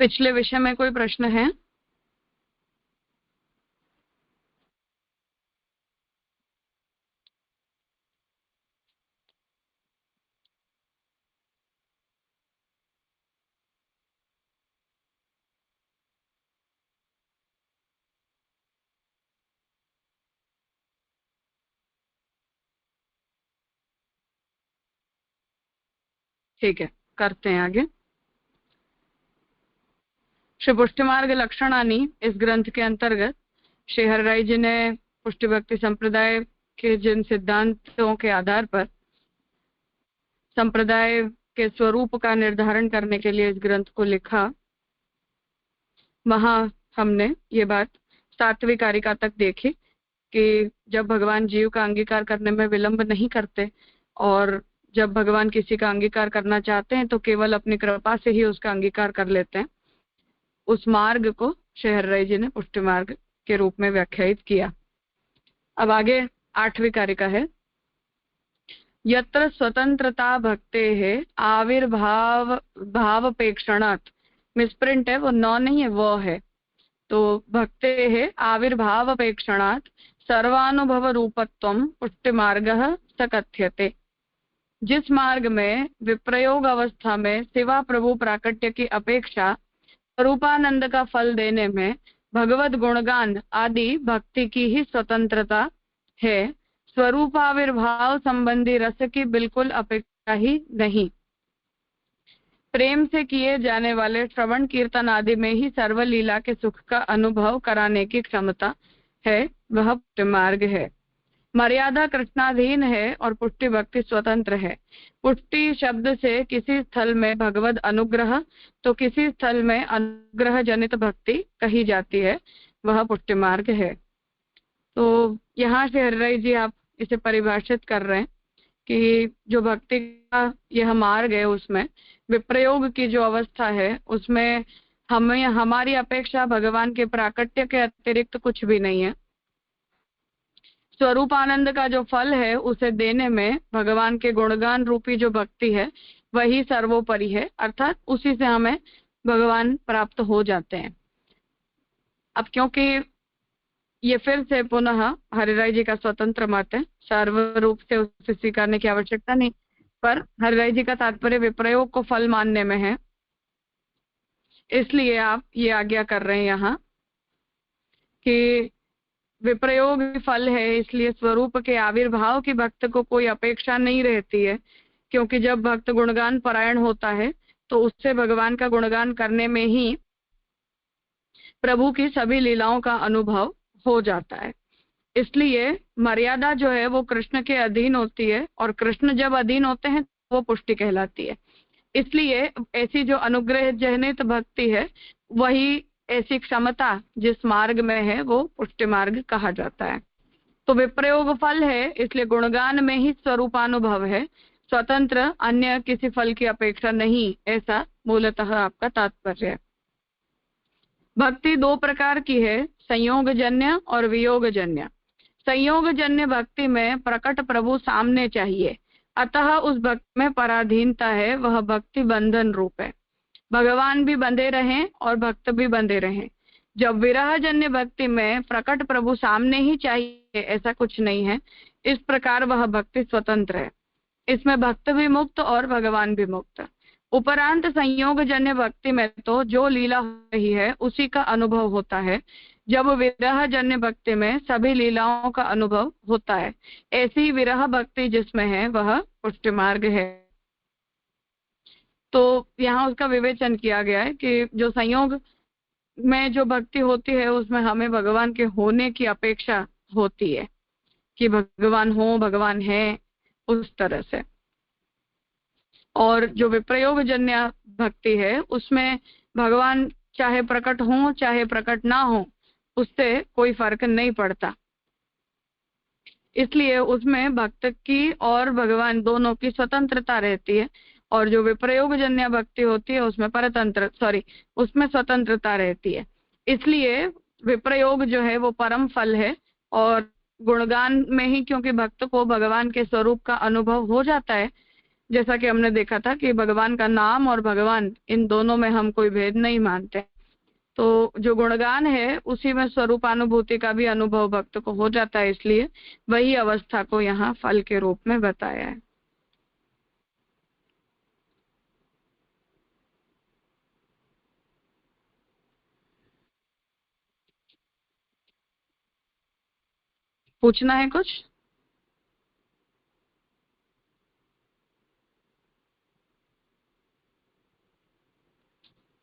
पिछले विषय में कोई प्रश्न है? ठीक है, करते हैं आगे। श्री पुष्टि मार्ग लक्षणानी इस ग्रंथ के अंतर्गत श्री हरिराय जी ने पुष्टि भक्ति संप्रदाय के जिन सिद्धांतों के आधार पर संप्रदाय के स्वरूप का निर्धारण करने के लिए इस ग्रंथ को लिखा, वहां हमने ये बात 7वीं कारिका तक देखी कि जब भगवान जीव का अंगीकार करने में विलंब नहीं करते और जब भगवान किसी का अंगीकार करना चाहते हैं तो केवल अपनी कृपा से ही उसका अंगीकार कर लेते हैं। उस मार्ग को श्री हरिराय जी ने पुष्टि मार्ग के रूप में व्याख्यायित किया। अब आगे 8वीं कारिका है, यत्र स्वतंत्रता भक्तेः आविर्भाव भावपेक्षणात्, मिसप्रिंट है, वो नौ नहीं है, वो है। तो भक्तेः आविर्भावपेक्षणात् सर्वानुभव रूपत्वं पुष्टि मार्गः स कथ्यते। जिस मार्ग में विप्रयोग अवस्था में सिवा प्रभु प्राकट्य की अपेक्षा स्वरूपानंद का फल देने में भगवत गुणगान आदि भक्ति की ही स्वतंत्रता है, स्वरूपाविर्भाव संबंधी रस की बिल्कुल अपेक्षा ही नहीं। प्रेम से किए जाने वाले श्रवण कीर्तन आदि में ही सर्वलीला के सुख का अनुभव कराने की क्षमता है, वह पुष्टि मार्ग है। मर्यादा कृष्णाधीन है और पुष्टि भक्ति स्वतंत्र है। पुष्टि शब्द से किसी स्थल में भगवद अनुग्रह तो किसी स्थल में अनुग्रह जनित भक्ति कही जाती है, वह पुष्टि मार्ग है। तो यहाँ से हरिराय जी आप इसे परिभाषित कर रहे हैं कि जो भक्ति का यह मार्ग है उसमें विप्रयोग की जो अवस्था है उसमें हमें हमारी अपेक्षा भगवान के प्राकट्य के अतिरिक्त कुछ भी नहीं है। स्वरूप आनंद का जो फल है उसे देने में भगवान के गुणगान रूपी जो भक्ति है वही सर्वोपरि है, अर्थात उसी से हमें भगवान प्राप्त हो जाते हैं। अब क्योंकि ये फिर से पुनः हरिराय जी का स्वतंत्र मत है, सर्वरूप से उसे स्वीकारने की आवश्यकता नहीं, पर हरिराय जी का तात्पर्य विप्रयोग को फल मानने में है, इसलिए आप ये आज्ञा कर रहे हैं यहाँ कि विप्रयोग फल है, इसलिए स्वरूप के आविर्भाव की भक्त को कोई अपेक्षा नहीं रहती है, क्योंकि जब भक्त गुणगान परायण होता है तो उससे भगवान का गुणगान करने में ही प्रभु की सभी लीलाओं का अनुभव हो जाता है। इसलिए मर्यादा जो है वो कृष्ण के अधीन होती है और कृष्ण जब अधीन होते हैं तो वो पुष्टि कहलाती है। इसलिए ऐसी जो अनुग्रह जनित भक्ति है वही ऐसी क्षमता जिस मार्ग में है वो पुष्टि मार्ग कहा जाता है। तो विप्रयोग फल है, इसलिए गुणगान में ही स्वरूपानुभव है, स्वतंत्र अन्य किसी फल की अपेक्षा नहीं, ऐसा मूलतः आपका तात्पर्य है। भक्ति 2 प्रकार की है, संयोगजन्य और वियोगजन्य। संयोगजन्य भक्ति में प्रकट प्रभु सामने चाहिए, अतः उस भक्ति में पराधीनता है, वह भक्ति बंधन रूप है। भगवान भी बंधे रहें और भक्त भी बंधे रहें। जब विरह जन्य भक्ति में प्रकट प्रभु सामने ही चाहिए, ऐसा कुछ नहीं है, इस प्रकार वह भक्ति स्वतंत्र है। इसमें भक्त भी मुक्त और भगवान भी मुक्त। उपरांत संयोग जन्य भक्ति में तो जो लीला हो रही है उसी का अनुभव होता है, जब विरह जन्य भक्ति में सभी लीलाओं का अनुभव होता है। ऐसी विरह भक्ति जिसमें है वह पुष्टि मार्ग है। तो यहाँ उसका विवेचन किया गया है कि जो संयोग में जो भक्ति होती है उसमें हमें भगवान के होने की अपेक्षा होती है कि भगवान हो, भगवान है, उस तरह से। और जो विप्रयोग जन्य भक्ति है उसमें भगवान चाहे प्रकट हो चाहे प्रकट ना हो, उससे कोई फर्क नहीं पड़ता। इसलिए उसमें भक्त की और भगवान दोनों की स्वतंत्रता रहती है, और जो विप्रयोग जन्य भक्ति होती है उसमें स्वतंत्रता रहती है। इसलिए विप्रयोग जो है वो परम फल है और गुणगान में ही क्योंकि भक्त को भगवान के स्वरूप का अनुभव हो जाता है, जैसा कि हमने देखा था कि भगवान का नाम और भगवान इन दोनों में हम कोई भेद नहीं मानते, तो जो गुणगान है उसी में स्वरूपानुभूति का भी अनुभव भक्त को हो जाता है, इसलिए वही अवस्था को यहाँ फल के रूप में बताया है। पूछना है कुछ?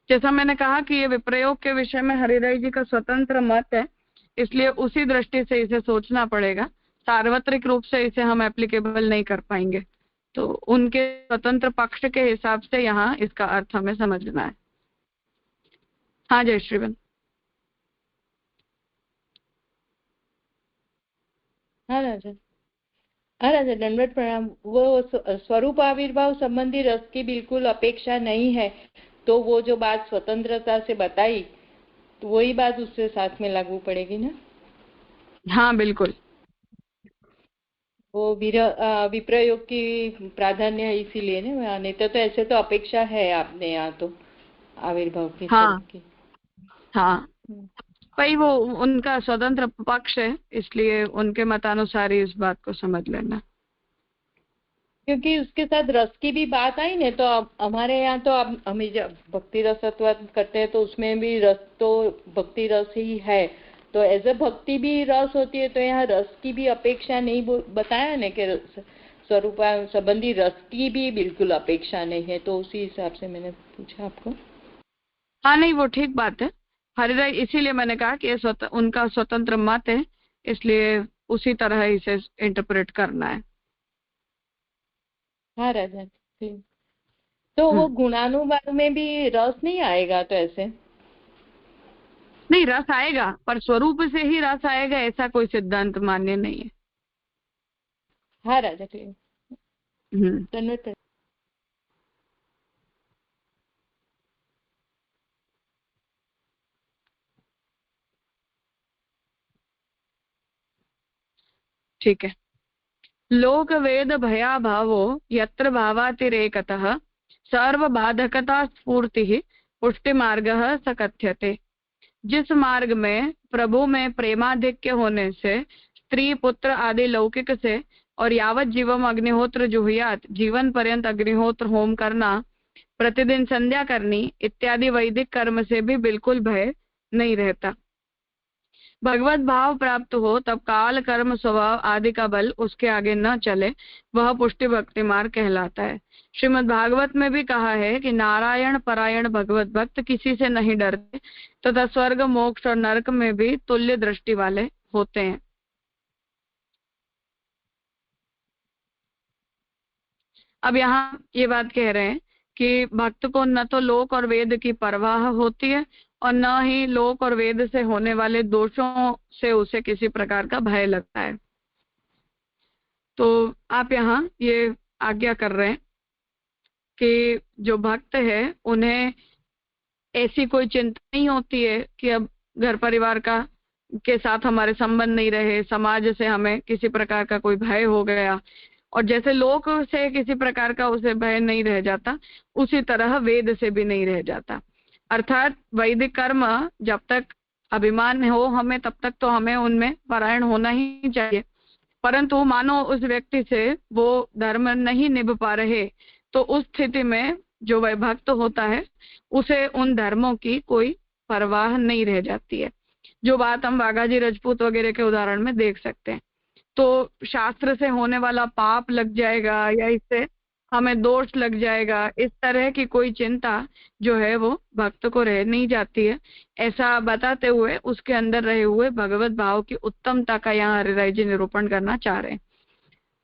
जैसा मैंने कहा कि ये विप्रयोग के विषय में हरिराय जी का स्वतंत्र मत है, इसलिए उसी दृष्टि से इसे सोचना पड़ेगा। सार्वत्रिक रूप से इसे हम एप्लीकेबल नहीं कर पाएंगे, तो उनके स्वतंत्र पक्ष के हिसाब से यहाँ इसका अर्थ हमें समझना है। हाँ जय श्रीवन। हाँ राजा, हाँ राजा, दंडवत प्रणाम। वो स्वरूप आविर्भाव संबंधी रस की बिल्कुल अपेक्षा नहीं है, तो वो जो बात स्वतंत्रता से बताई, तो वही बात उससे साथ में लागू पड़ेगी ना? हाँ बिल्कुल। वो विप्रयोग की प्राधान्य है इसीलिए ना, नहीं तो ऐसे तो अपेक्षा है आपने यहाँ तो आविर्भाव की हाँ स्वरूप की। हाँ, भाई वो उनका स्वतंत्र पक्ष है, इसलिए उनके मतानुसार ही इस बात को समझ लेना। क्योंकि उसके साथ रस की भी बात आई ना, तो हमारे यहाँ तो अब हम जब भक्ति रसत्व करते हैं तो उसमें भी रस तो भक्ति रस ही है, तो एज ए भक्ति भी रस होती है, तो यहाँ रस की भी अपेक्षा नहीं बताया ना कि स्वरूप संबंधी रस की भी बिल्कुल अपेक्षा नहीं है, तो उसी हिसाब से मैंने पूछा आपको। हाँ नहीं, वो ठीक बात है हरिराय, इसीलिए मैंने कहा कि उनका स्वतंत्र मत है, इसलिए उसी तरह इसे इंटरप्रेट करना है। हाँ राजा, तो वो गुणानुवाद में भी रस नहीं आएगा तो ऐसे? नहीं, रस आएगा, पर स्वरूप से ही रस आएगा ऐसा कोई सिद्धांत मान्य नहीं है। हाँ राजा, धन्यवाद। ठीक है। लोक वेद भया भावो यत्र भावातिरेकतः सर्वबाधकता स्फूर्ति पुष्टि मार्ग स कथ्यते। जिस मार्ग में प्रभु में प्रेमाधिक्य होने से स्त्री पुत्र आदि लौकिक से और यावत जीवम अग्निहोत्र जुहुयात जीवन पर्यंत अग्निहोत्र होम करना, प्रतिदिन संध्या करनी इत्यादि वैदिक कर्म से भी बिल्कुल भय नहीं रहता। भगवत भाव प्राप्त हो तब काल कर्म स्वभाव आदि का बल उसके आगे न चले, वह पुष्टि भक्ति मार्ग कहलाता है। श्रीमद् भागवत में भी कहा है कि नारायण परायण भगवत भक्त किसी से नहीं डरते तथा स्वर्ग मोक्ष और नरक में भी तुल्य दृष्टि वाले होते हैं। अब यहाँ ये बात कह रहे हैं कि भक्त को न तो लोक और वेद की परवाह होती है और न ही लोक और वेद से होने वाले दोषों से उसे किसी प्रकार का भय लगता है। तो आप यहाँ ये आज्ञा कर रहे हैं कि जो भक्त है उन्हें ऐसी कोई चिंता नहीं होती है कि अब घर परिवार का के साथ हमारे संबंध नहीं रहे, समाज से हमें किसी प्रकार का कोई भय हो गया, और जैसे लोक से किसी प्रकार का उसे भय नहीं रह जाता, उसी तरह वेद से भी नहीं रह जाता। अर्थात वैदिक कर्म जब तक अभिमान हो हमें, तब तक तो हमें उनमें पारायण होना ही चाहिए, परंतु मानो उस व्यक्ति से वो धर्म नहीं निभ पा रहे, तो उस स्थिति में जो वह भक्त होता है उसे उन धर्मों की कोई परवाह नहीं रह जाती है, जो बात हम बाघाजी राजपूत वगैरह के उदाहरण में देख सकते हैं। तो शास्त्र से होने वाला पाप लग जाएगा या इससे हमें दोष लग जाएगा, इस तरह की कोई चिंता जो है वो भक्त को रह नहीं जाती है, ऐसा बताते हुए उसके अंदर रहे हुए भगवत भाव की उत्तमता का यहाँ हरिराय जी निरूपण करना चाह रहे हैं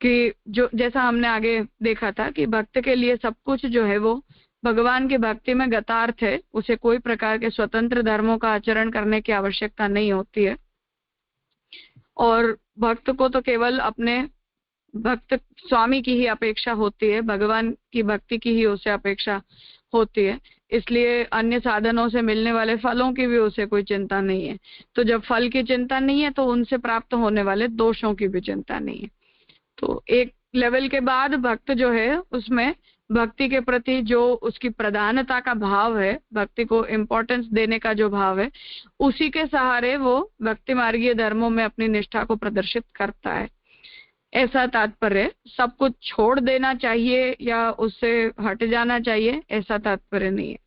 कि जो जैसा हमने आगे देखा था कि भक्त के लिए सब कुछ जो है वो भगवान की भक्ति में गतार्थ है, उसे कोई प्रकार के स्वतंत्र धर्मों का आचरण करने की आवश्यकता नहीं होती है, और भक्त को तो केवल अपने भक्त स्वामी की ही अपेक्षा होती है, भगवान की भक्ति की ही उसे अपेक्षा होती है। इसलिए अन्य साधनों से मिलने वाले फलों की भी उसे कोई चिंता नहीं है। तो जब फल की चिंता नहीं है तो उनसे प्राप्त होने वाले दोषों की भी चिंता नहीं है। तो एक लेवल के बाद भक्त जो है उसमें भक्ति के प्रति जो उसकी प्रधानता का भाव है, भक्ति को इम्पोर्टेंस देने का जो भाव है, उसी के सहारे वो भक्ति मार्गीय धर्मों में अपनी निष्ठा को प्रदर्शित करता है। ऐसा तात्पर्य सब कुछ छोड़ देना चाहिए या उससे हट जाना चाहिए, ऐसा तात्पर्य नहीं है।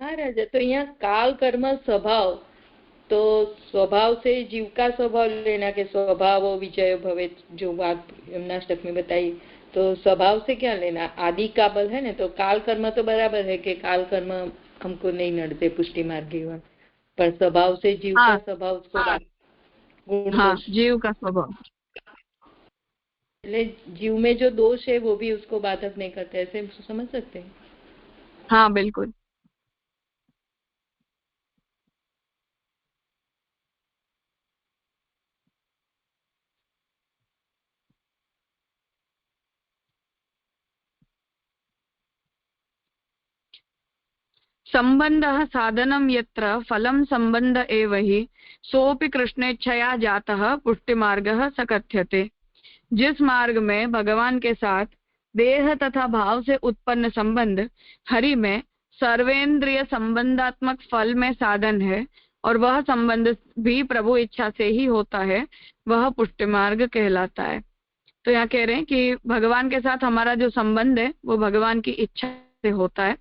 हाँ राजा, तो यहाँ काल कर्म स्वभाव, तो स्वभाव से जीव का स्वभाव लेना के स्वभाव विजय भवे, जो बात यमुनाष्टक में बताई, तो स्वभाव से क्या लेना, आदि का बल है ना। तो काल कर्म तो बराबर है कि काल कर्म हमको नहीं नड़ते पुष्टि मार्गी, पर स्वभाव से जीव का स्वभाव उसको हाँ, जीव का स्वभाव, जीव में जो दोष है वो भी उसको बाधक नहीं करते, ऐसे समझ सकते हैं। हाँ बिल्कुल। संबंध साधनम यत्र फलम संबंध एव हि सोपि कृष्णेच्छया जातः पुष्टि मार्गः स कथ्यते। जिस मार्ग में भगवान के साथ देह तथा भाव से उत्पन्न संबंध हरि में सर्वेंद्रिय संबंधात्मक फल में साधन है और वह संबंध भी प्रभु इच्छा से ही होता है, वह पुष्टि मार्ग कहलाता है। तो यहाँ कह रहे हैं कि भगवान के साथ हमारा जो संबंध है वो भगवान की इच्छा से होता है।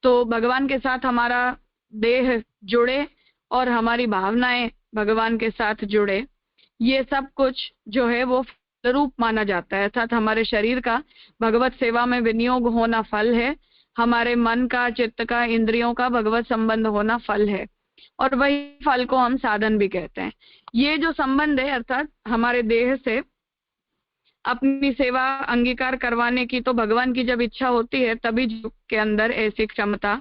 तो भगवान के साथ हमारा देह जुड़े और हमारी भावनाएं भगवान के साथ जुड़े, ये सब कुछ जो है वो रूप माना जाता है, अर्थात हमारे शरीर का भगवत सेवा में विनियोग होना फल है, हमारे मन का, चित्त का, इंद्रियों का भगवत संबंध होना फल है, और वही फल को हम साधन भी कहते हैं। ये जो संबंध है अर्थात हमारे देह से अपनी सेवा अंगीकार करवाने की, तो भगवान की जब इच्छा होती है तभी जीव के अंदर ऐसी क्षमता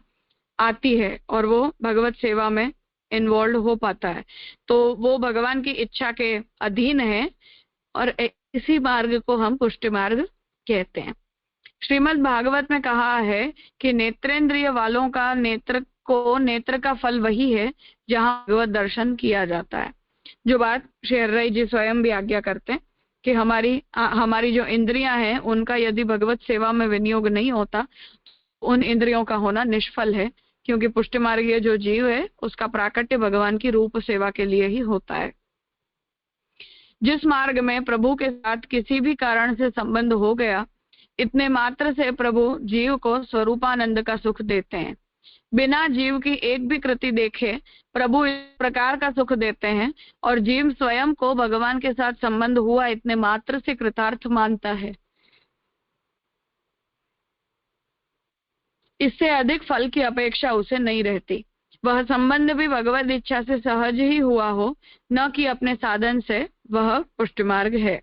आती है और वो भगवत सेवा में इन्वॉल्व हो पाता है। तो वो भगवान की इच्छा के अधीन है और इसी मार्ग को हम पुष्टि मार्ग कहते हैं। श्रीमद् भागवत में कहा है कि नेत्रेंद्रिय वालों का नेत्र का फल वही है जहां भगवत दर्शन किया जाता है। जो बात श्री हर्राई जी स्वयं भी आज्ञा करते हैं कि हमारी जो इंद्रियां हैं उनका यदि भगवत सेवा में विनियोग नहीं होता, उन इंद्रियों का होना निष्फल है, क्योंकि पुष्टि मार्गीय जो जीव है उसका प्राकट्य भगवान की रूप सेवा के लिए ही होता है। जिस मार्ग में प्रभु के साथ किसी भी कारण से संबंध हो गया, इतने मात्र से प्रभु जीव को स्वरूपानंद का सुख देते हैं। बिना जीव की एक भी कृति देखे प्रभु इस प्रकार का सुख देते हैं और जीव स्वयं को भगवान के साथ संबंध हुआ इतने मात्र से कृतार्थ मानता है। इससे अधिक फल की अपेक्षा उसे नहीं रहती। वह संबंध भी भगवत इच्छा से सहज ही हुआ हो, न कि अपने साधन से, वह पुष्टि मार्ग है।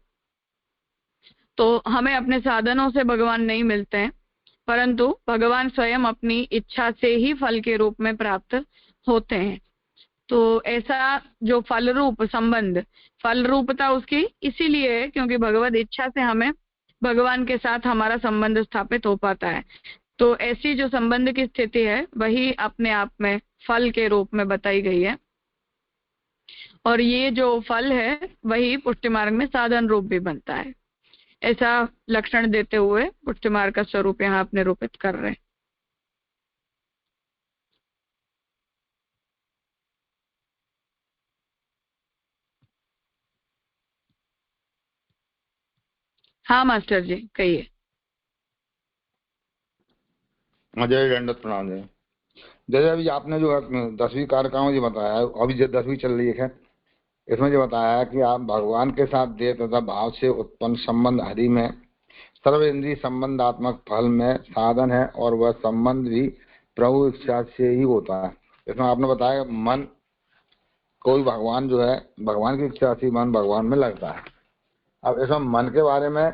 तो हमें अपने साधनों से भगवान नहीं मिलते हैं, परंतु भगवान स्वयं अपनी इच्छा से ही फल के रूप में प्राप्त होते हैं। तो ऐसा जो फल रूप संबंध, फल रूपता उसकी इसीलिए है क्योंकि भगवत इच्छा से हमें भगवान के साथ हमारा संबंध स्थापित हो पाता है। तो ऐसी जो संबंध की स्थिति है वही अपने आप में फल के रूप में बताई गई है, और ये जो फल है वही पुष्टि मार्ग में साधन रूप भी बनता है। ऐसा लक्षण देते हुए पुष्टि मार्ग का स्वरूप यहाँ आप निरूपित कर रहे हैं। हाँ मास्टर जी कहिए। जय दंडवत प्रणाम। जैसे अभी आपने जो 10वीं कारिकाओं जो बताया, अभी जो 10वीं चल रही है, इसमें जो बताया है कि आप भगवान के साथ देह तथा भाव से उत्पन्न संबंध हरि में सर्व इंद्रिय संबंधात्मक फल में साधन है और वह संबंध भी प्रभु इच्छा से ही होता है। इसमें आपने बताया मन कोई भगवान जो है, भगवान की इच्छा से मन भगवान में लगता है। अब इसमें मन के बारे में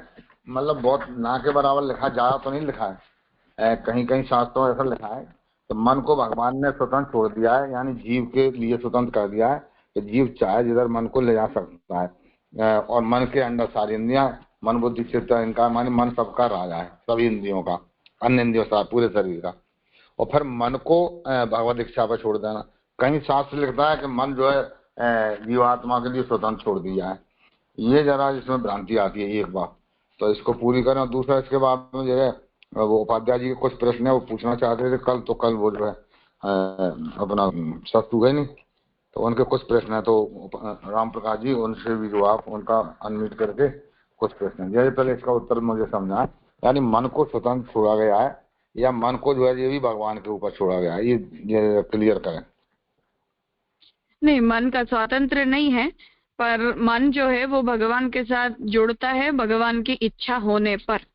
मतलब बहुत ना के बराबर लिखा, ज्यादा तो नहीं लिखा है, कहीं कहीं शास्त्रों में ऐसा लिखा है तो मन को भगवान ने स्वतंत्र छोड़ दिया है, यानी जीव के लिए स्वतंत्र कर दिया है कि जीव चाहे जिधर मन को ले जा सकता है, और मन के अंदर सारी इंद्रियां मन बुद्धि चित्त अहंकार माने मन सबका राजा है, सभी इंद्रियों का, अन्य इंद्रियों का, पूरे शरीर का। और फिर मन को भगवत इच्छा पर छोड़ देना। कहीं शास्त्र लिखता है कि मन जो है जीवात्मा के लिए स्वतंत्र छोड़ दिया है। ये जरा इसमें भ्रांति आती है एक बात, तो इसको पूरी करें। और दूसरा इसके बाद में जो है वो उपाध्याय जी के कुछ प्रश्न है वो पूछना चाहते थे कल, तो कल वो जो है अपना सत्सु गए नहीं, तो उनके कुछ प्रश्न है, तो राम प्रकाश जी उनसे भी जो आप उनका अनम्यूट करके कुछ प्रश्न जैसे पहले इसका उत्तर मुझे समझा है। यानी मन को स्वतंत्र छोड़ा गया है या मन को जो है ये भी भगवान के ऊपर छोड़ा गया है, ये क्लियर करें। नहीं, मन का स्वतंत्र नहीं है, पर मन जो है वो भगवान के साथ जुड़ता है भगवान की इच्छा होने पर।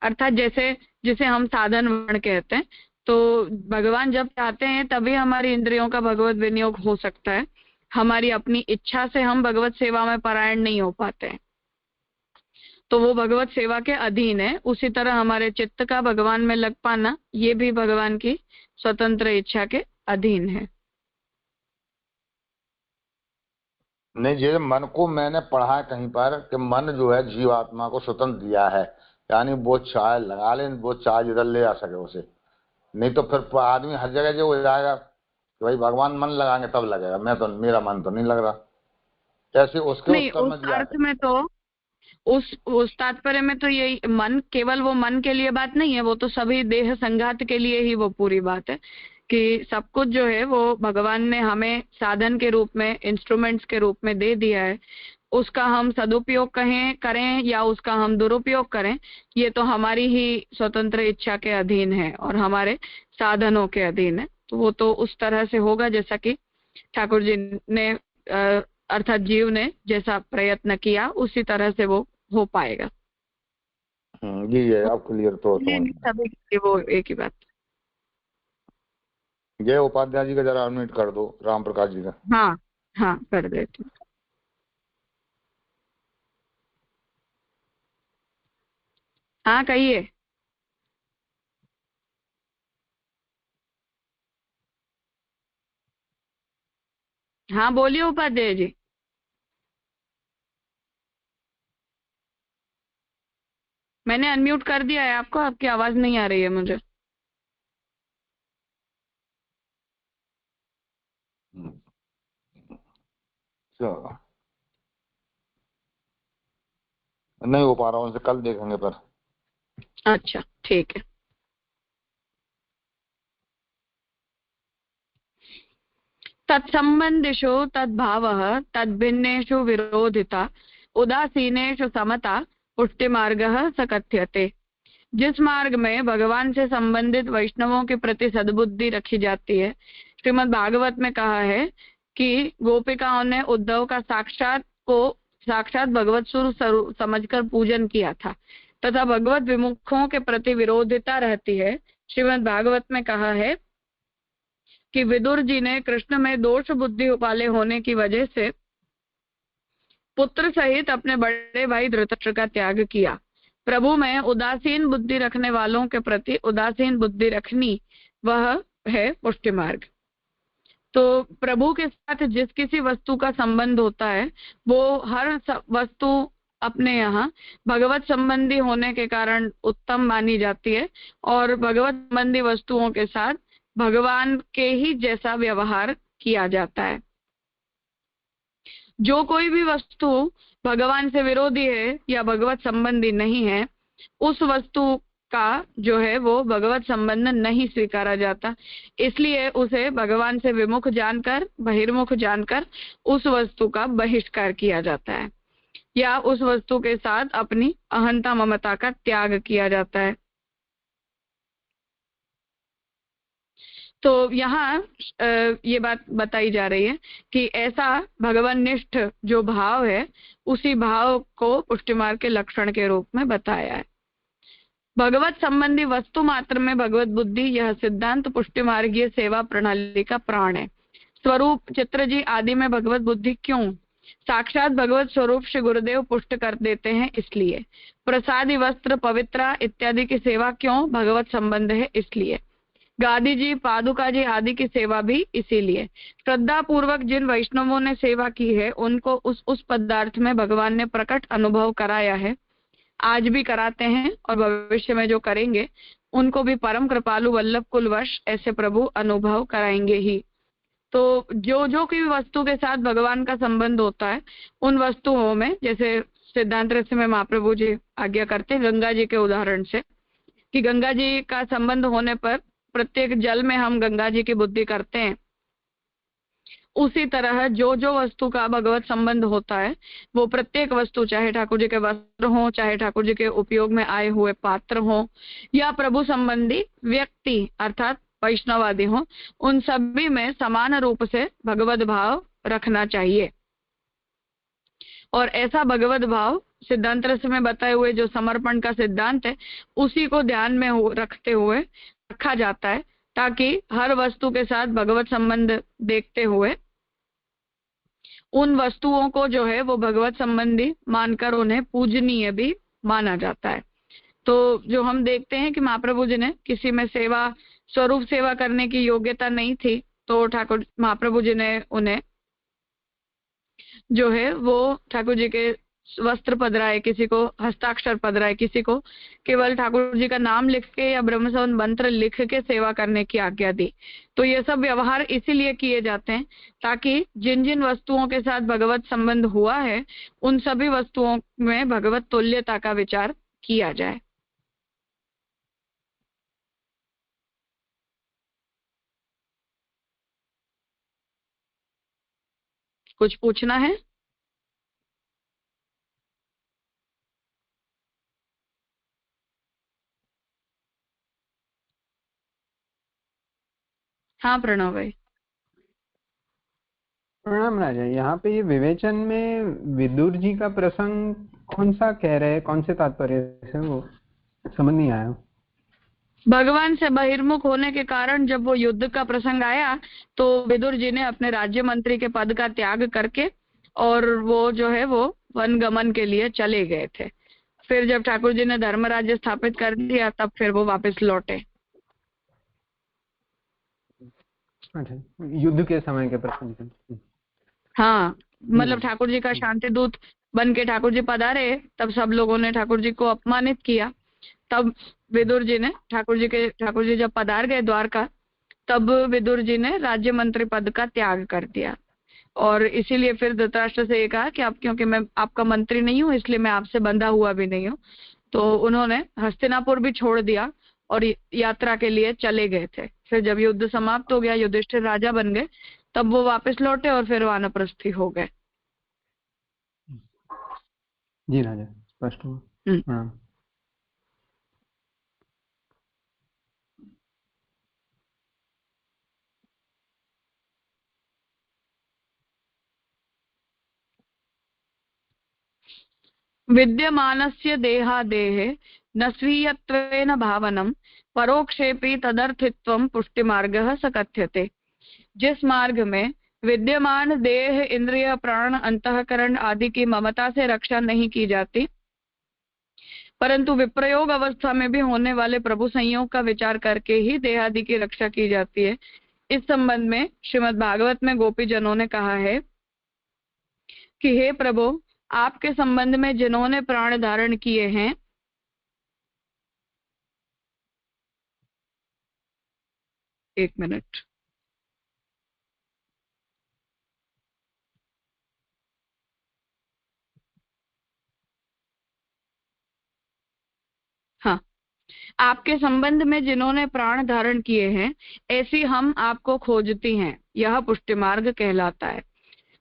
अर्थात जैसे जिसे हम साधन वर्ण कहते हैं, तो भगवान जब चाहते हैं तभी हमारी इंद्रियों का भगवत विनियोग हो सकता है। हमारी अपनी इच्छा से हम भगवत सेवा में परायण नहीं हो पाते हैं, तो वो भगवत सेवा के अधीन है। उसी तरह हमारे चित्त का भगवान में लग पाना, ये भी भगवान की स्वतंत्र इच्छा के अधीन है। नहीं, ये मन को मैंने पढ़ा है कहीं पर कि मन जो है जीवात्मा को स्वतंत्र दिया है, यानी वो चाय लगा ले, वो चाय जिधर ले आ सके उसे। नहीं तो फिर आदमी हर जगह जो हो जाएगा कि भाई भगवान मन लगाएंगे तब लगेगा, मैं तो मेरा मन तो नहीं लग रहा, कैसे उसके नहीं, उत्तर में उस दिया अर्थ में तो उस तात्पर्य में तो यही मन केवल वो मन के लिए बात नहीं है, वो तो सभी देह संघात के लिए ही वो पूरी बात है कि सब कुछ जो है वो भगवान ने हमें साधन के रूप में, इंस्ट्रूमेंट्स के रूप में दे दिया है। उसका हम सदुपयोग करें या उसका हम दुरुपयोग करें, ये तो हमारी ही स्वतंत्र इच्छा के अधीन है और हमारे साधनों के अधीन है। तो वो तो उस तरह से होगा जैसा कि ठाकुर जी ने अर्थात जीव ने जैसा प्रयत्न किया उसी तरह से वो हो पाएगा। जी है, आप क्लियर तो सभी के लिए वो एक ही बात। ये उपाध्याय जी का जरा अनम्यूट कर दो, राम प्रकाश जी का। हाँ हाँ, कर देती हूँ। हाँ, कहिए। हाँ, बोलिए उपाध्याय जी। मैंने अनम्यूट कर दिया है आपको, आपकी आवाज नहीं आ रही है मुझे। चलो, नहीं हो पा रहा हूँ, उनसे कल देखेंगे पर। अच्छा, ठीक है। तत्संबंधिषु तद्भावः तद्भिन्नेषु विरोधिता उदासीनेषु समता पुष्टिमार्गः स कथ्यते। जिस मार्ग में भगवान से संबंधित वैष्णवों के प्रति सद्बुद्धि रखी जाती है, श्रीमद् भागवत में कहा है कि गोपिकाओं ने उद्धव का साक्षात भगवत स्वरूप समझकर पूजन किया था तथा भगवत विमुखों के प्रति विरोधिता रहती है। श्रीमद् भागवत में कहा है कि विदुर जी ने कृष्ण में दोष बुद्धि वाले होने की वजह से पुत्र सहित अपने बड़े भाई धृतराष्ट्र का त्याग किया। प्रभु में उदासीन बुद्धि रखने वालों के प्रति उदासीन बुद्धि रखनी, वह है पुष्टि मार्ग। तो प्रभु के साथ जिस किसी वस्तु का संबंध होता है, वो हर वस्तु अपने यहाँ भगवत संबंधी होने के कारण उत्तम मानी जाती है और भगवत संबंधी वस्तुओं के साथ भगवान के ही जैसा व्यवहार किया जाता है। जो कोई भी वस्तु भगवान से विरोधी है या भगवत संबंधी नहीं है, उस वस्तु का जो है वो भगवत संबंध नहीं स्वीकारा जाता। इसलिए उसे भगवान से विमुख जानकर, बहिर्मुख जानकर उस वस्तु का बहिष्कार किया जाता है या उस वस्तु के साथ अपनी अहंता ममता का त्याग किया जाता है। तो यहाँ ये बात बताई जा रही है कि ऐसा भगवानिष्ठ जो भाव है, उसी भाव को पुष्टि मार्ग के लक्षण के रूप में बताया है। भगवत संबंधी वस्तु मात्र में भगवत बुद्धि, यह सिद्धांत पुष्टि मार्गीय सेवा प्रणाली का प्राण है। स्वरूप चित्र जी आदि में भगवत बुद्धि क्यों? साक्षात भगवत स्वरूप श्री गुरुदेव पुष्ट कर देते हैं इसलिए। प्रसादी वस्त्र पवित्रा इत्यादि की सेवा क्यों? भगवत संबंध है इसलिए। गादी जी, पादुका जी आदि की सेवा भी इसीलिए। श्रद्धा पूर्वक जिन वैष्णवों ने सेवा की है, उनको उस पदार्थ में भगवान ने प्रकट अनुभव कराया है, आज भी कराते हैं और भविष्य में जो करेंगे उनको भी परम कृपालु वल्लभ कुलवश ऐसे प्रभु अनुभव कराएंगे ही। तो जो जो की वस्तु के साथ भगवान का संबंध होता है उन वस्तुओं में, जैसे सिद्धांत रहस्य में महाप्रभु जी आज्ञा करते हैं गंगा जी के उदाहरण से, कि गंगा जी का संबंध होने पर प्रत्येक जल में हम गंगा जी की बुद्धि करते हैं। उसी तरह जो जो वस्तु का भगवत संबंध होता है वो प्रत्येक वस्तु, चाहे ठाकुर जी के वस्त्र हो, चाहे ठाकुर जी के उपयोग में आए हुए पात्र हो, या प्रभु संबंधी व्यक्ति अर्थात वैष्णवादि हो, उन सभी में समान रूप से भगवत भाव रखना चाहिए। और ऐसा भगवत भाव सिद्धांत रस में बताए हुए जो समर्पण का सिद्धांत है उसी को ध्यान में रखते हुए रखा जाता है, ताकि हर वस्तु के साथ भगवत संबंध देखते हुए उन वस्तुओं को जो है वो भगवत संबंधी मानकर उन्हें पूजनीय भी माना जाता है। तो जो हम देखते हैं कि महाप्रभु जी ने किसी में सेवा, स्वरूप सेवा करने की योग्यता नहीं थी, तो ठाकुर महाप्रभु जी ने उन्हें जो है वो ठाकुर जी के वस्त्र पधराए, किसी को हस्ताक्षर पधराए, किसी को केवल ठाकुर जी का नाम लिख के या ब्रह्मसंबंध मंत्र लिख के सेवा करने की आज्ञा दी। तो ये सब व्यवहार इसीलिए किए जाते हैं ताकि जिन जिन वस्तुओं के साथ भगवत संबंध हुआ है उन सभी वस्तुओं में भगवत तुल्यता का विचार किया जाए। कुछ पूछना है? हाँ प्रणव भाई। प्रणाम राजा। यहाँ पे ये विवेचन में विदुर जी का प्रसंग कौन सा कह रहे हैं, कौन से तात्पर्य से, वो समझ नहीं आया। भगवान से बहिर्मुख होने के कारण जब वो युद्ध का प्रसंग आया तो विदुर जी ने अपने राज्य मंत्री के पद का त्याग करके और वो जो है वो वन गमन के लिए चले गए थे। फिर जब ठाकुर जी ने धर्म राज्य स्थापित कर दिया तब फिर वो वापस लौटे। अच्छा, युद्ध के समय के प्रसंग। हाँ, मतलब ठाकुर जी का शांति दूत बन के ठाकुर जी पधारे, तब सब लोगों ने ठाकुर जी को अपमानित किया। तब विदुर जी ने ठाकुर जी जब पधार गए द्वारका, तब विदुर जी ने राज्य मंत्री पद का त्याग कर दिया। और इसीलिए फिर धृतराष्ट्र से ये कहा कि अब क्योंकि मैं आपका मंत्री नहीं हूँ इसलिए मैं आपसे बंधा हुआ भी नहीं हूँ। तो उन्होंने हस्तिनापुर भी छोड़ दिया और यात्रा के लिए चले गए थे। फिर जब युद्ध समाप्त हो गया, युधिष्ठिर राजा बन गए, तब वो वापस लौटे और फिर वानप्रस्थी हो गए। जी राजा, स्पष्ट हुआ। विद्यमानस्य देहादेहे न स्वीयत्वेन भावनम परोक्षेपि तदर्थित्वं पुष्टिमार्गः स कथ्यते। जिस मार्ग में विद्यमान देह, इंद्रिय, प्राण, अंतःकरण आदि की ममता से रक्षा नहीं की जाती, परंतु विप्रयोग अवस्था में भी होने वाले प्रभु संयोग का विचार करके ही देहादि की रक्षा की जाती है, इस संबंध में श्रीमद् भागवत में गोपी जनों ने कहा है कि हे प्रभु, आपके संबंध में जिन्होंने प्राण धारण किए हैं, एक मिनट, हाँ, आपके संबंध में जिन्होंने प्राण धारण किए हैं ऐसी हम आपको खोजती हैं, यह पुष्टि मार्ग कहलाता है।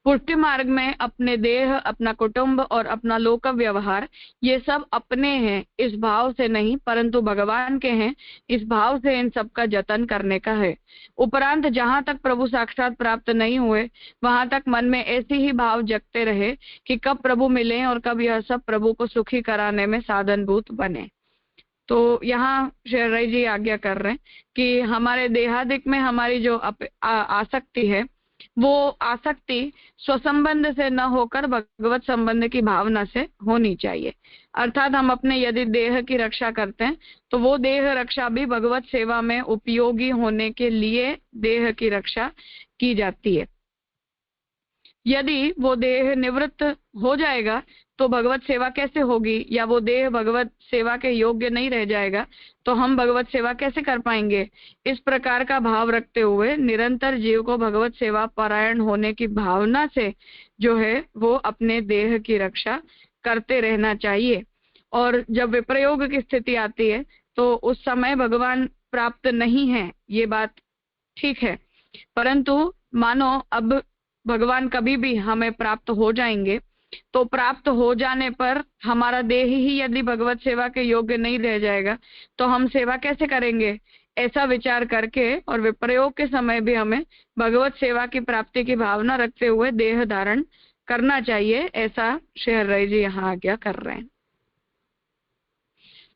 पुष्टि मार्ग में अपने देह, अपना कुटुंब और अपना लोक व्यवहार ये सब अपने हैं इस भाव से नहीं, परंतु भगवान के हैं इस भाव से इन सब का जतन करने का है। उपरांत जहाँ तक प्रभु साक्षात प्राप्त नहीं हुए वहां तक मन में ऐसे ही भाव जगते रहे कि कब प्रभु मिले और कब यह सब प्रभु को सुखी कराने में साधनभूत बने। तो यहाँ शरय जी आज्ञा कर रहे हैं कि हमारे देहादिक में हमारी जो आसक्ति है वो आसक्ति स्वसंबंध से न होकर भगवत संबंध की भावना से होनी चाहिए। अर्थात हम अपने यदि देह की रक्षा करते हैं तो वो देह रक्षा भी भगवत सेवा में उपयोगी होने के लिए देह की रक्षा की जाती है। यदि वो देह निवृत्त हो जाएगा तो भगवत सेवा कैसे होगी, या वो देह भगवत सेवा के योग्य नहीं रह जाएगा तो हम भगवत सेवा कैसे कर पाएंगे। इस प्रकार का भाव रखते हुए निरंतर जीव को भगवत सेवा परायण होने की भावना से जो है वो अपने देह की रक्षा करते रहना चाहिए। और जब विप्रयोग की स्थिति आती है तो उस समय भगवान प्राप्त नहीं है, ये बात ठीक है, परंतु मानो अब भगवान कभी भी हमें प्राप्त हो जाएंगे तो प्राप्त हो जाने पर हमारा देह ही यदि भगवत सेवा के योग्य नहीं रह जाएगा तो हम सेवा कैसे करेंगे। ऐसा विचार करके और विप्रयोग के समय भी हमें भगवत सेवा की प्राप्ति की भावना रखते हुए देह धारण करना चाहिए, ऐसा श्री हरिराय जी यहाँ आज्ञा कर रहे हैं।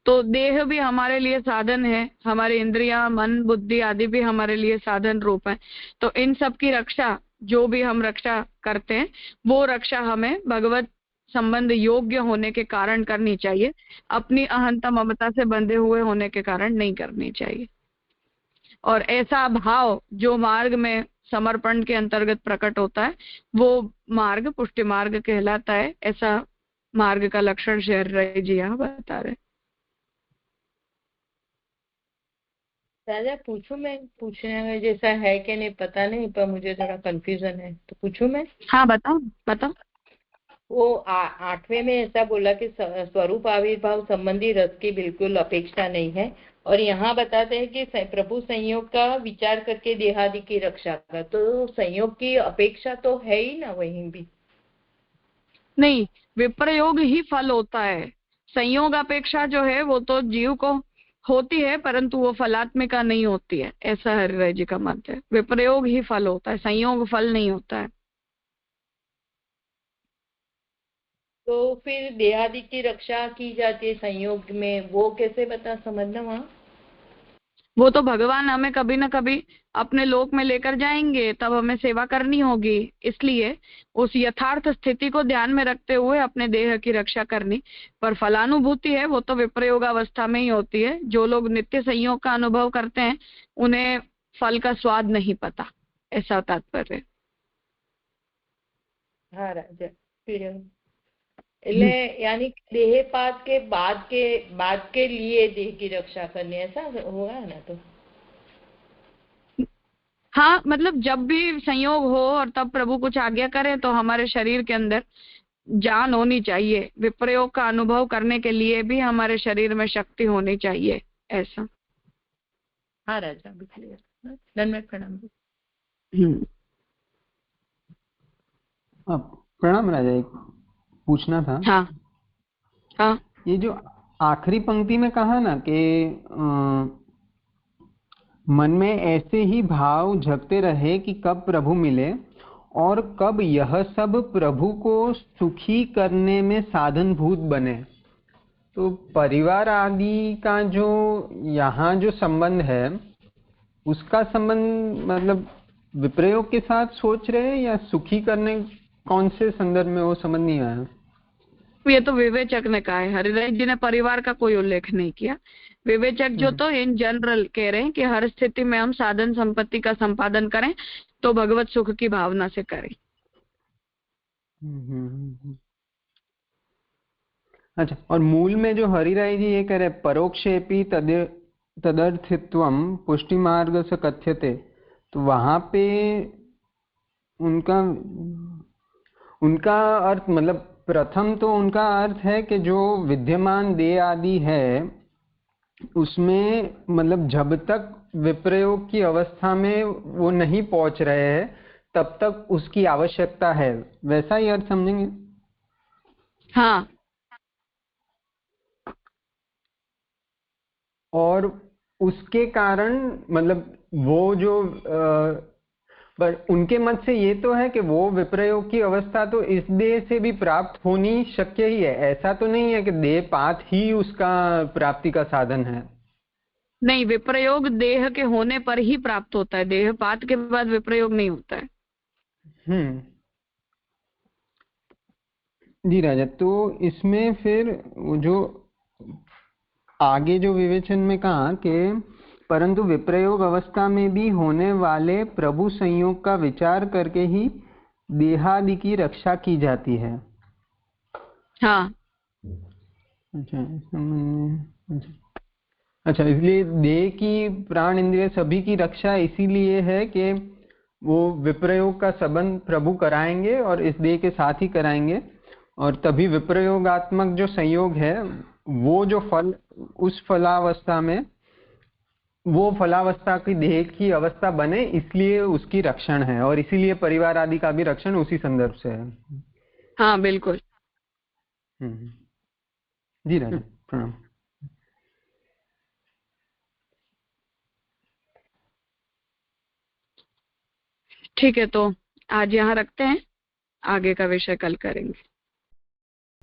तो देह भी हमारे लिए साधन है, हमारी इंद्रियां, मन, बुद्धि आदि भी हमारे लिए साधन रूप है। तो इन सब की रक्षा, जो भी हम रक्षा करते हैं वो रक्षा हमें भगवत संबंध योग्य होने के कारण करनी चाहिए, अपनी अहंता ममता से बंधे हुए होने के कारण नहीं करनी चाहिए। और ऐसा भाव जो मार्ग में समर्पण के अंतर्गत प्रकट होता है वो मार्ग पुष्टि मार्ग कहलाता है। ऐसा मार्ग का लक्षण श्री हरिराय जी यहाँ बता रहे। राजा पूछूं मैं, पूछने में जैसा है कि नहीं पता नहीं, पर मुझे थोड़ा कंफ्यूजन है तो पूछूं मैं। हाँ बताओ बताओ। वो 8वें में ऐसा बोला कि स्वरूप आविर्भाव संबंधी रस की बिल्कुल अपेक्षा नहीं है, और यहाँ बताते हैं कि प्रभु संयोग का विचार करके देहादि की रक्षा का, तो संयोग की अपेक्षा तो है ही ना वहीं भी। नहीं, विप्रयोग ही फल होता है। संयोग अपेक्षा जो है वो तो जीव को होती है परंतु वो फलात्मिका नहीं होती है, ऐसा हरिराय जी का मत है। विप्रयोग ही फल होता है, संयोग फल नहीं होता है। तो फिर देहादि की रक्षा की जाती है संयोग में, वो कैसे बता समझना वहाँ। वो तो भगवान हमें कभी ना कभी अपने लोक में लेकर जाएंगे, तब हमें सेवा करनी होगी, इसलिए उस यथार्थ स्थिति को ध्यान में रखते हुए अपने देह की रक्षा करनी। पर फलानुभूति है वो तो विप्रयोग अवस्था में ही होती है। जो लोग नित्य संयोग का अनुभव करते हैं उन्हें फल का स्वाद नहीं पता, ऐसा तात्पर्य। हाँ राजा, फिर એટલે यानी देहपात के बाद के लिए देह की रक्षा करनी, ऐसा हुआ ना। तो हाँ, मतलब जब भी संयोग हो और तब प्रभु कुछ आज्ञा करे तो हमारे शरीर के अंदर जान होनी चाहिए। विप्रयोग का अनुभव करने के लिए भी हमारे शरीर में शक्ति होनी चाहिए, ऐसा। हाँ राजा, क्लियर। धन्यवाद, प्रणाम। प्रणाम राजा, एक पूछना था। हाँ हाँ। ये जो आखिरी पंक्ति में कहा ना कि मन में ऐसे ही भाव झपते रहे कि कब प्रभु मिले और कब यह सब प्रभु को सुखी करने में साधनभूत बने। तो परिवार आदि का जो यहाँ जो संबंध है उसका संबंध मतलब विप्रयोग के साथ सोच रहे हैं या सुखी करने, कौन से संदर्भ में, वो समझ नहीं आया। ये तो विवेचक ने कहा है, हरिराय जी ने परिवार का कोई उल्लेख नहीं किया। विवेचक जो तो इन जनरल कह रहे हैं कि हर स्थिति में हम साधन संपत्ति का संपादन करें तो भगवत सुख की भावना से करें। अच्छा, और मूल में जो हरिराय जी ये कह रहे परोक्षेपि तदर्थित्वम पुष्टि मार्ग से कथ्यते, तो वहां पे उनका अर्थ मतलब प्रथम तो उनका अर्थ है कि जो विद्यमान देह आदि है उसमें मतलब जब तक विप्रयोग की अवस्था में वो नहीं पहुंच रहे हैं तब तक उसकी आवश्यकता है, वैसा ही अर्थ समझेंगे। हाँ। और उसके कारण मतलब वो जो पर उनके मत से ये तो है कि वो विप्रयोग की अवस्था तो इस देह से भी प्राप्त होनी शक्य ही है, ऐसा तो नहीं है कि देह पात ही उसका प्राप्ति का साधन है। नहीं, विप्रयोग देह के होने पर ही प्राप्त होता है, देह पात के बाद विप्रयोग नहीं होता है। जी राजा, तो इसमें फिर जो आगे जो विवेचन में कहा कि परंतु विप्रयोग अवस्था में भी होने वाले प्रभु संयोग का विचार करके ही देहादि की रक्षा की जाती है। हाँ अच्छा अच्छा, इसलिए देह की प्राण इंद्रिय सभी की रक्षा इसीलिए है कि वो विप्रयोग का संबंध प्रभु कराएंगे और इस देह के साथ ही कराएंगे, और तभी विप्रयोगात्मक जो संयोग है वो जो फल उस फलावस्था में वो फलावस्था की देह की अवस्था बने, इसलिए उसकी रक्षण है, और इसीलिए परिवार आदि का भी रक्षण उसी संदर्भ से है। हाँ बिल्कुल। जी राजा, प्रणाम। ठीक है, तो आज यहाँ रखते हैं, आगे का विषय कल करेंगे।